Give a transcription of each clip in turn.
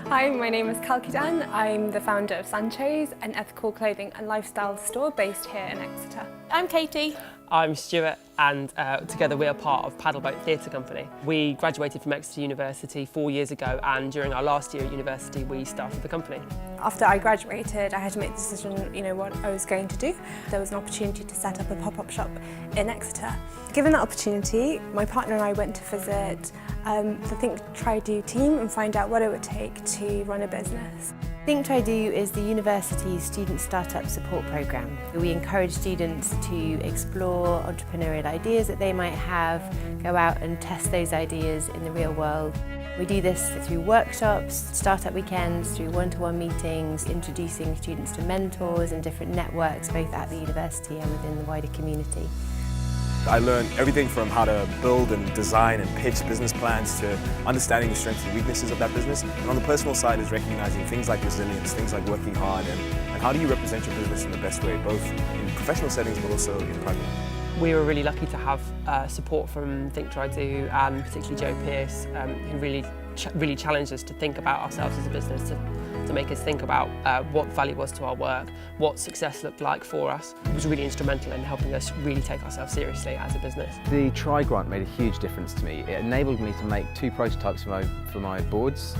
Hi, my name is KALKIDAN. I'm the founder of Sancho's, an ethical clothing and lifestyle store based here in Exeter. I'm Katie. I'm Stuart, and together we are part of Paddleboat Theatre Company. We graduated from Exeter University 4 years ago, and during our last year at university we started the company. After I graduated, I had to make the decision, what I was going to do. There was an opportunity to set up a pop-up shop in Exeter. Given that opportunity, my partner and I went to visit the Think Try Do team and find out what it would take to run a business. Think Try Do is the university's student startup support programme. We encourage students to explore entrepreneurial ideas that they might have, go out and test those ideas in the real world. We do this through workshops, startup weekends, through one-to-one meetings, introducing students to mentors and different networks both at the university and within the wider community. I learned everything from how to build and design and pitch business plans to understanding the strengths and weaknesses of that business. And on the personal side is recognizing things like resilience, things like working hard, and how do you represent your business in the best way, both in professional settings but also in private. We were really lucky to have support from Think Try Do and particularly Joe Pearce, who really challenged us to think about ourselves as a business, to make us think about what value was to our work, what success looked like for us. It was really instrumental in helping us really take ourselves seriously as a business. The Try grant made a huge difference to me. It enabled me to make 2 prototypes for my boards,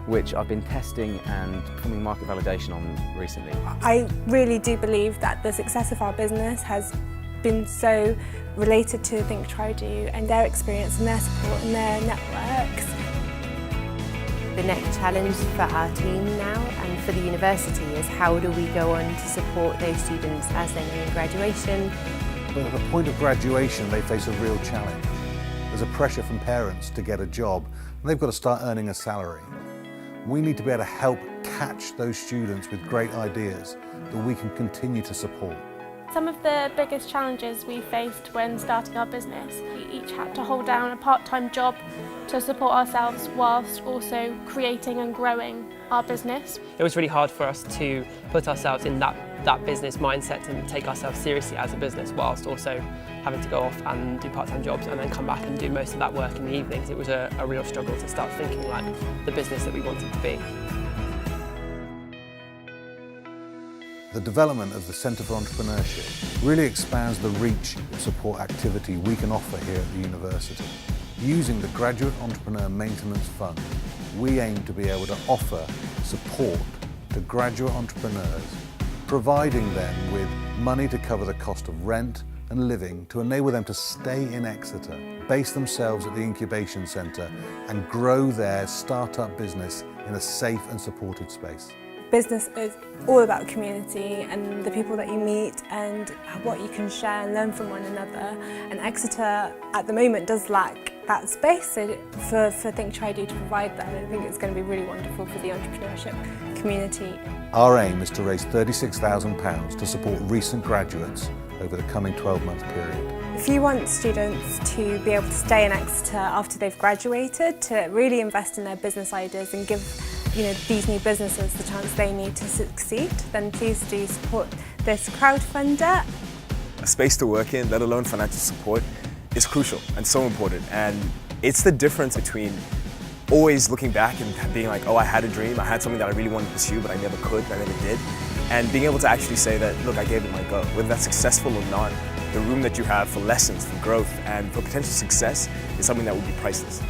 which I've been testing and performing market validation on recently. I really do believe that the success of our business has been so related to Think Try Do and their experience and their support and their networks. The next challenge for our team now and for the university is how do we go on to support those students as they're nearing graduation. But at the point of graduation they face a real challenge. There's a pressure from parents to get a job and they've got to start earning a salary. We need to be able to help catch those students with great ideas that we can continue to support. Some of the biggest challenges we faced when starting our business, we each had to hold down a part-time job to support ourselves whilst also creating and growing our business. It was really hard for us to put ourselves in that business mindset and take ourselves seriously as a business whilst also having to go off and do part-time jobs and then come back and do most of that work in the evenings. It was a real struggle to start thinking like the business that we wanted to be. The development of the Centre for Entrepreneurship really expands the reach of support activity we can offer here at the university. Using the Graduate Entrepreneur Maintenance Fund, we aim to be able to offer support to graduate entrepreneurs, providing them with money to cover the cost of rent and living to enable them to stay in Exeter, base themselves at the Incubation Centre and grow their startup business in a safe and supported space. Business is all about community and the people that you meet and what you can share and learn from one another. And Exeter at the moment does lack that space, so for Think Try Do to provide that, I think it's going to be really wonderful for the entrepreneurship community. Our aim is to raise £36,000 to support recent graduates over the coming 12-month period. If you want students to be able to stay in Exeter after they've graduated, to really invest in their business ideas and give these new businesses the chance they need to succeed, then please do support this crowdfunder. A space to work in, let alone financial support, is crucial and so important. And it's the difference between always looking back and being like, oh, I had a dream, I had something that I really wanted to pursue, but I never could, I never did. And being able to actually say that, look, I gave it my go. Whether that's successful or not, the room that you have for lessons, for growth, and for potential success is something that would be priceless.